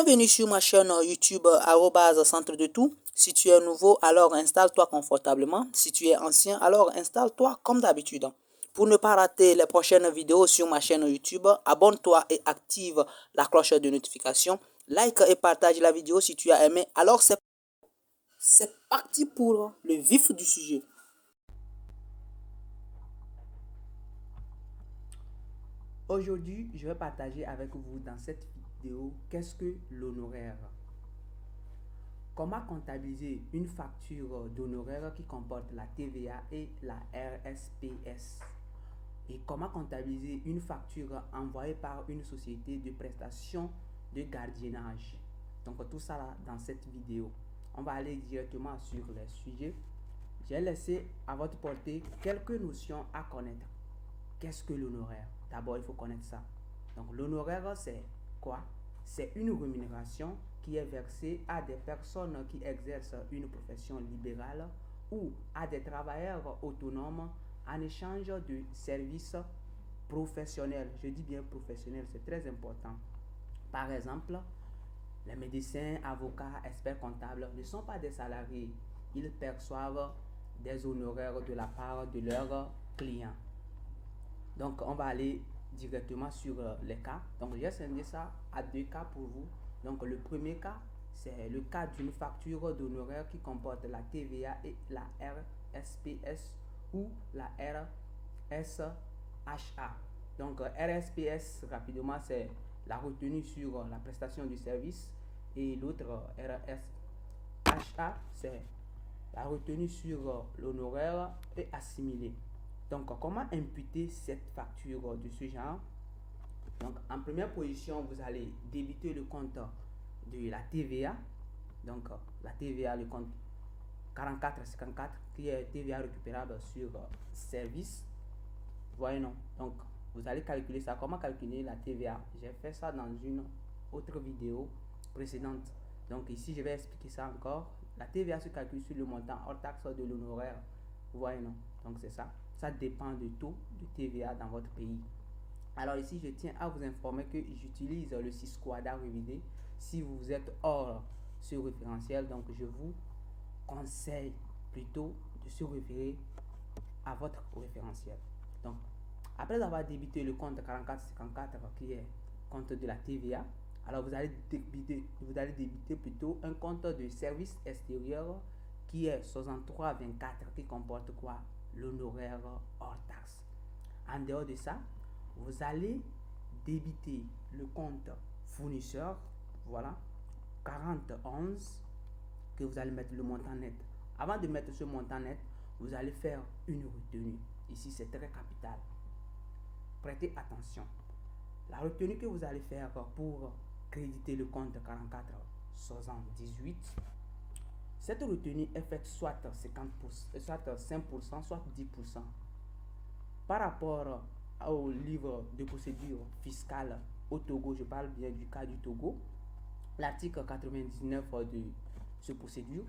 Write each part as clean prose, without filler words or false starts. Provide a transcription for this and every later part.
Bienvenue sur ma chaîne YouTube @centre de tout. Si tu es nouveau, alors installe-toi confortablement. Si tu es ancien, alors installe-toi comme d'habitude. Pour ne pas rater les prochaines vidéos sur ma chaîne YouTube, abonne-toi et active la cloche de notification. Like et partage la vidéo si tu as aimé. Alors c'est parti pour le vif du sujet. Aujourd'hui, je vais partager avec vous dans cette vidéo qu'est-ce que l'honoraire. Comment comptabiliser une facture d'honoraires qui comporte la TVA et la RSPS? Et comment comptabiliser une facture envoyée par une société de prestation de gardiennage? Donc tout ça là dans cette vidéo. On va aller directement sur les sujets. J'ai laissé à votre portée quelques notions à connaître. Qu'est-ce que l'honoraire? D'abord, il faut connaître ça. Donc l'honoraire, c'est quoi? C'est une rémunération qui est versée à des personnes qui exercent une profession libérale ou à des travailleurs autonomes en échange de services professionnels. Je dis bien professionnels, c'est très important. Par exemple, les médecins, avocats, experts comptables ne sont pas des salariés. Ils perçoivent des honoraires de la part de leurs clients. Donc, on va aller directement sur les cas. Donc, j'ai scindé ça à deux cas pour vous. Donc, le premier cas, c'est le cas d'une facture d'honoraires qui comporte la TVA et la RSPS ou la RSHA. Donc, RSPS, rapidement, c'est la retenue sur la prestation du service et l'autre RSHA, c'est la retenue sur l'honoraire est assimilée. Donc, comment imputer cette facture de ce genre? Donc, en première position, vous allez débiter le compte de la TVA. Donc, la TVA, le compte 4454, qui est TVA récupérable sur service. Voyez, non? Donc, vous allez calculer ça. Comment calculer la TVA? J'ai fait ça dans une autre vidéo précédente. Donc, ici, je vais expliquer ça encore. La TVA se calcule sur le montant hors taxe de l'honoraire. Vous voyez, non? Donc, c'est ça. Ça dépend du taux de TVA dans votre pays. Alors ici, je tiens à vous informer que j'utilise le Sysquada révisé. Si vous êtes hors ce référentiel, donc je vous conseille plutôt de se référer à votre référentiel. Donc, après avoir débité le compte 4454 qui est compte de la TVA, alors vous allez débiter plutôt un compte de service extérieur qui est 6324 qui comporte quoi? L'honoraire hors taxe. En dehors de ça, vous allez débiter le compte fournisseur, voilà, 4011, que vous allez mettre le montant net. Avant de mettre ce montant net, vous allez faire une retenue. Ici, c'est très capital. Prêtez attention. La retenue que vous allez faire pour créditer le compte 4478, cette retenue est faite soit 50%, soit 5%, soit 10%. Par rapport au livre de procédure fiscale au Togo, je parle bien du cas du Togo, l'article 99 de ce procédure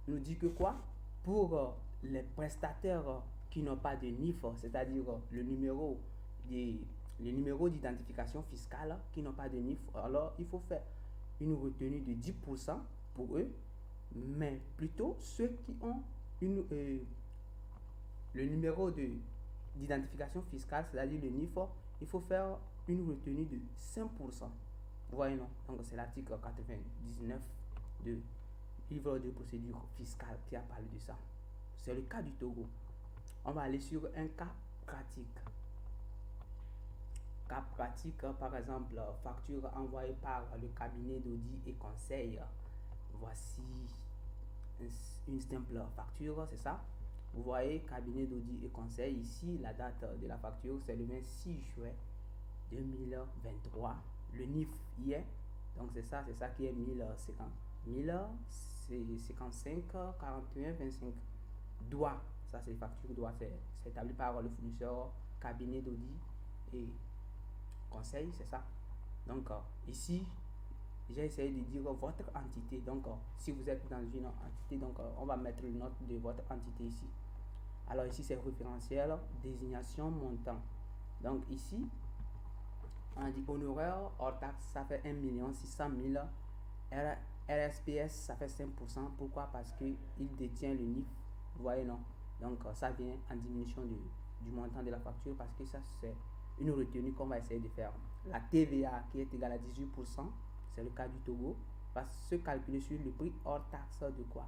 nous dit que quoi? Pour les prestataires qui n'ont pas de NIF, c'est-à-dire le numéro d'identification fiscale qui n'ont pas de NIF, alors il faut faire une retenue de 10% pour eux, mais plutôt ceux qui ont le numéro d'identification fiscale, c'est-à-dire le NIF, il faut faire une retenue de 5%. Vous voyez, non? Donc, c'est l'article 99 de livre de procédure fiscale qui a parlé de ça. C'est le cas du Togo. On va aller sur un cas pratique. Cas pratique, par exemple, facture envoyée par le cabinet d'audit et conseil. Voici une simple facture, c'est ça? Vous voyez, cabinet d'audit et conseil, ici, la date de la facture, c'est le 26 juin 2023. Le NIF y est, donc c'est ça qui est 1055 41 25. Doigt, ça c'est facture doigt, c'est établi par le fournisseur, cabinet d'audit et conseil, c'est ça. Donc ici, j'ai essayé de dire votre entité. Donc si vous êtes dans une entité, donc on va mettre le nom de votre entité ici. Alors ici c'est référentiel, désignation, montant. Donc ici, On a dit honoraire hors taxe, ça fait 1 600 000. RSPS, ça fait 5%. Pourquoi? Parce qu'il détient le NIF. Vous voyez, non? Donc, ça vient en diminution du montant de la facture parce que ça, c'est une retenue qu'on va essayer de faire. La TVA qui est égale à 18%, c'est le cas du Togo, va se calculer sur le prix hors taxe de quoi?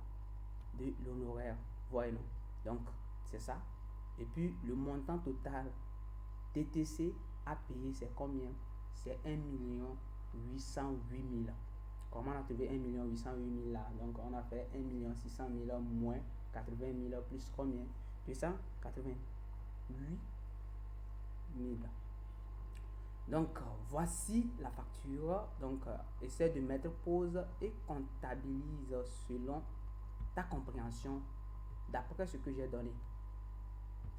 De l'honoraire. Vous voyez, non? Donc, c'est ça. Et puis, le montant total TTC à payer, c'est combien? C'est 1 808 000. Comment on a trouvé 1 808 000 là? Donc, on a fait 1 600 000 moins 80 000 plus combien? 288 000. Donc, voici la facture. Donc, essaie de mettre pause et comptabilise selon ta compréhension d'après ce que j'ai donné.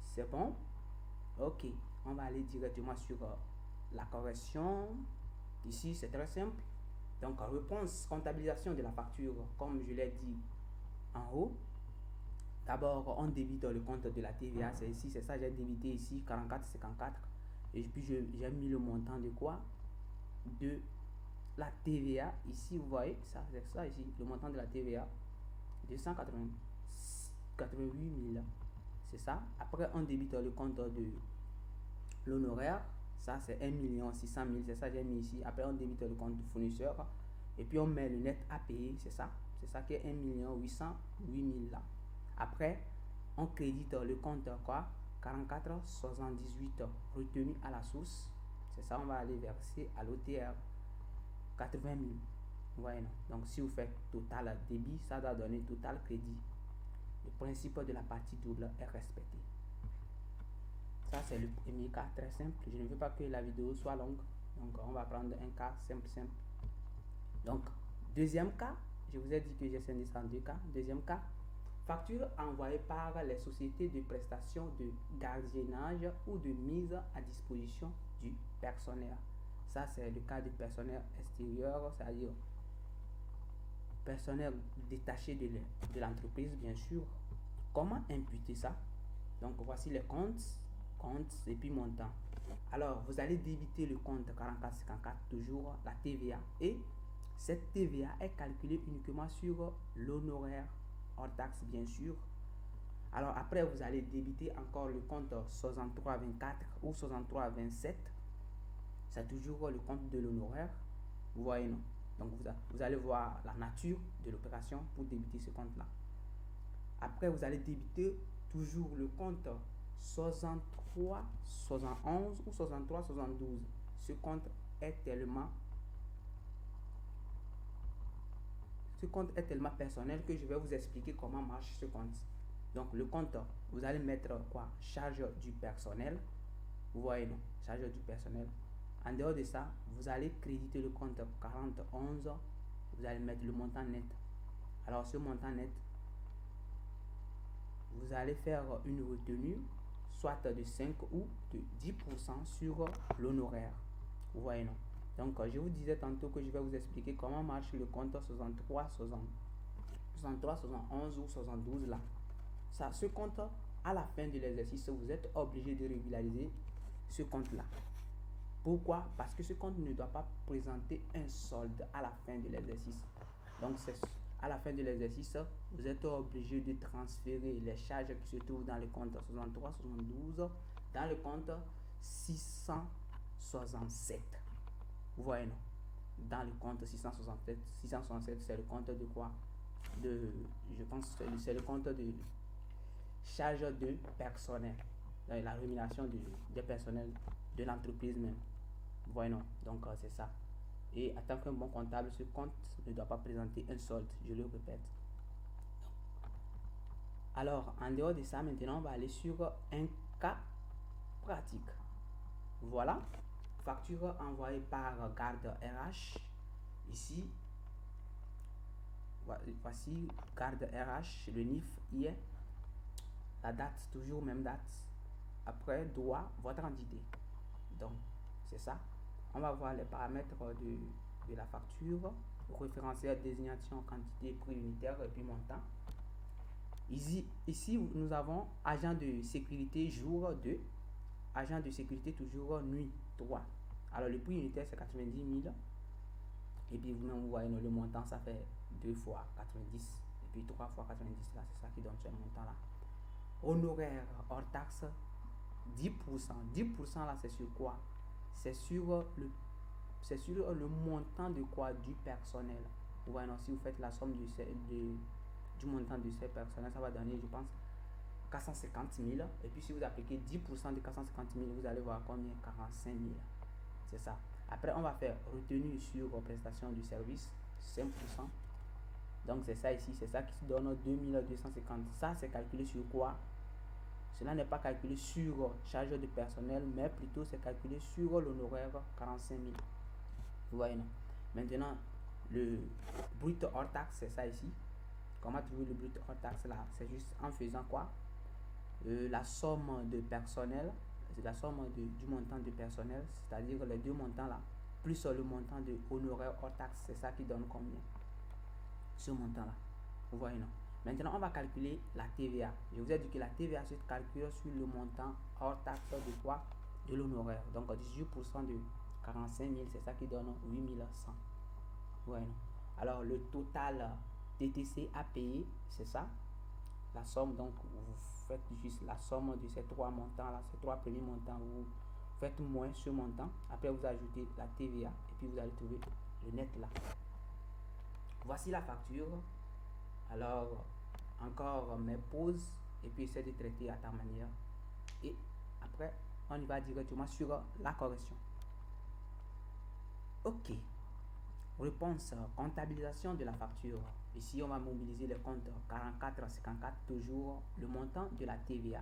C'est bon? Ok, on va aller directement sur la correction. Ici, c'est très simple. Donc, réponse, comptabilisation de la facture, comme je l'ai dit en haut. D'abord, on débite le compte de la TVA. C'est ici, c'est ça, j'ai débité ici 44,54. Et puis, j'ai mis le montant de quoi? De la TVA. Ici, vous voyez, ça, c'est ça ici, le montant de la TVA. 288 000. C'est ça. Après, on débite le compte de l'honoraire. Ça, c'est 1 600 000. C'est ça, j'ai mis ici. Après, on débite le compte du fournisseur. Et puis, on met le net à payer. C'est ça. C'est ça qui est 1 808 000 là. Après, on crédite le compte quoi? 44,78 retenu à la source. C'est ça, on va aller verser à l'OTR 80 000. Vous voyez, non? Donc, si vous faites total débit, ça doit donner total crédit. Le principe de la partie double est respecté. Ça, c'est le premier cas très simple. Je ne veux pas que la vidéo soit longue. Donc, on va prendre un cas simple. Donc, deuxième cas, je vous ai dit que j'ai scindé ça en deux cas. Deuxième cas, facture envoyée par les sociétés de prestation de gardiennage ou de mise à disposition du personnel. Ça, c'est le cas du personnel extérieur, c'est-à-dire personnel détaché de l'entreprise, bien sûr. Comment imputer ça? Donc, voici les comptes et puis montant. Alors, vous allez débiter le compte 44,54, toujours la TVA. Et cette TVA est calculée uniquement sur l'honoraire hors taxe, bien sûr. Alors, après, vous allez débiter encore le compte 63,24 ou 63,27. C'est toujours le compte de l'honoraire. Vous voyez, non? Donc, vous allez voir la nature de l'opération pour débiter ce compte-là. Après, vous allez débiter toujours le compte 63, 71 ou 63, 72. Ce compte est tellement personnel que je vais vous expliquer comment marche ce compte. Donc, le compte, vous allez mettre quoi? Charge du personnel. Vous voyez, non? Charge du personnel. En dehors de ça, vous allez créditer le compte 41. Vous allez mettre le montant net. Alors, ce montant net, vous allez faire une retenue soit de 5 ou de 10% sur l'honoraire. Vous voyez, non? Donc, je vous disais tantôt que je vais vous expliquer comment marche le compte 63, 71 ou 72 là. Ça, ce compte, à la fin de l'exercice, vous êtes obligé de régulariser ce compte-là. Pourquoi? Parce que ce compte ne doit pas présenter un solde à la fin de l'exercice. Donc, c'est à la fin de l'exercice, vous êtes obligé de transférer les charges qui se trouvent dans le compte 63, 72 dans le compte 667. Vous voyez, non? Dans le compte 667, c'est le compte de quoi? Je pense que c'est le compte de charge de personnel, la rémunération des personnels de l'entreprise même. Vous voyez, non? Donc, c'est ça. Et en tant qu'un bon comptable, ce compte ne doit pas présenter un solde, je le répète. Alors, en dehors de ça, maintenant, on va aller sur un cas pratique. Voilà, facture envoyée par garde RH. Ici, voici garde RH, le NIF hier. La date, toujours même date. Après, droit, votre entité. Donc, c'est ça. On va voir les paramètres de la facture, référentiel, désignation, quantité, prix unitaire et puis montant. Ici, nous avons agent de sécurité jour 2, agent de sécurité toujours nuit 3. Alors le prix unitaire c'est 90 000. Et puis vous voyez le montant, ça fait 2 fois 90. Et puis 3 fois 90 là, c'est ça qui donne ce montant là. Honoraire hors taxe, 10%. 10% là, c'est sur quoi? C'est sur le montant de quoi? Du personnel. Vous voyez, non, si vous faites la somme du montant de ces personnels, ça va donner, je pense, 450 000. Et puis si vous appliquez 10% de 450 000, vous allez voir combien? 45 000. C'est ça. Après, on va faire retenue sur prestation du service, 5%. Donc c'est ça ici, c'est ça qui donne 2250. Ça, c'est calculé sur quoi? Cela n'est pas calculé sur charge de personnel, mais plutôt c'est calculé sur l'honoraire 45 000. Vous voyez, non? Maintenant, le brut hors taxe, c'est ça ici. Comment trouver le brut hors taxe là? C'est juste en faisant quoi? La somme de personnel, c'est la somme du montant de personnel, c'est-à-dire les deux montants là, plus le montant de honoraire hors taxe, c'est ça qui donne combien? Ce montant là. Vous voyez, non? Maintenant, on va calculer la TVA. Je vous ai dit que la TVA se calcule sur le montant hors taxe de quoi? De l'honoraire. Donc 18% de 45 000, c'est ça qui donne 8100. Vous voyez, non? Alors le total TTC à payer, c'est ça. La somme, donc vous faites juste la somme de ces trois montants là, ces trois premiers montants, vous faites moins ce montant, après vous ajoutez la TVA et puis vous allez trouver le net là. Voici la facture. Alors encore mes pauses et puis essaie de traiter à ta manière et après on y va directement sur la correction. Ok, réponse comptabilisation de la facture. Ici on va mobiliser les comptes 44,54, toujours le montant de la TVA.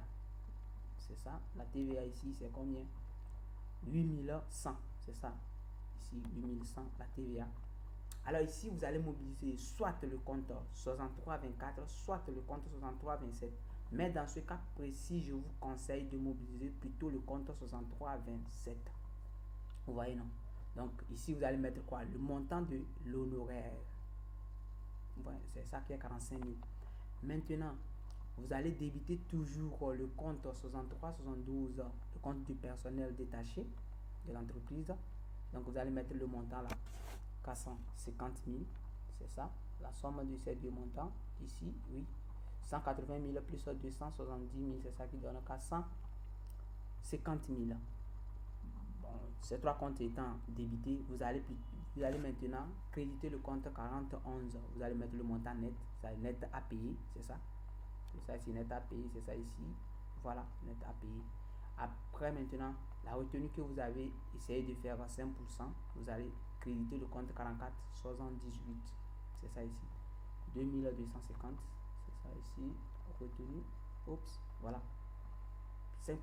C'est ça, la TVA ici c'est combien? 8100, c'est ça. Ici 8100 la TVA. Alors ici vous allez mobiliser soit le compte 63,24, soit le compte 63,27. Mais dans ce cas précis, je vous conseille de mobiliser plutôt le compte 63,27. Vous voyez, non? Donc ici vous allez mettre quoi? Le montant de l'honoraire. Ouais, c'est ça qui est 45 000. Maintenant, vous allez débiter toujours le compte 63,72, le compte du personnel détaché de l'entreprise. Donc vous allez mettre le montant là, 450 000, c'est ça, la somme de ces deux montants. Ici, oui, 180 000 plus 270 000, c'est ça qui donne 450 000. Bon, ces trois comptes étant débités, vous allez maintenant créditer le compte 4011. Vous allez mettre le montant net, ça est net à payer, c'est ça. C'est ça ici, net à payer, c'est ça ici. Voilà, net à payer. Après maintenant, la retenue que vous avez essayé de faire à 5%, vous allez créditer le compte 44,78. C'est ça ici. 2250, c'est ça ici. Retenue, oups, voilà. 5%.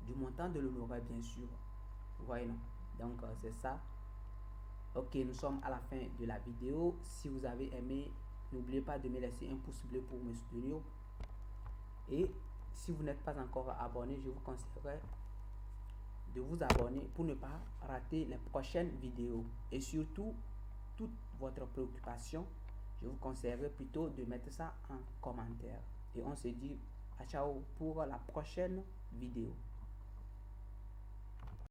Du montant de l'honoraire, bien sûr. Vous voyez, non? Donc, c'est ça. Ok, nous sommes à la fin de la vidéo. Si vous avez aimé, n'oubliez pas de me laisser un pouce bleu pour me soutenir. Et si vous n'êtes pas encore abonné, je vous conseillerais de vous abonner pour ne pas rater les prochaines vidéos. Et surtout, toute votre préoccupation, je vous conseillerais plutôt de mettre ça en commentaire. Et on se dit à ciao pour la prochaine vidéo.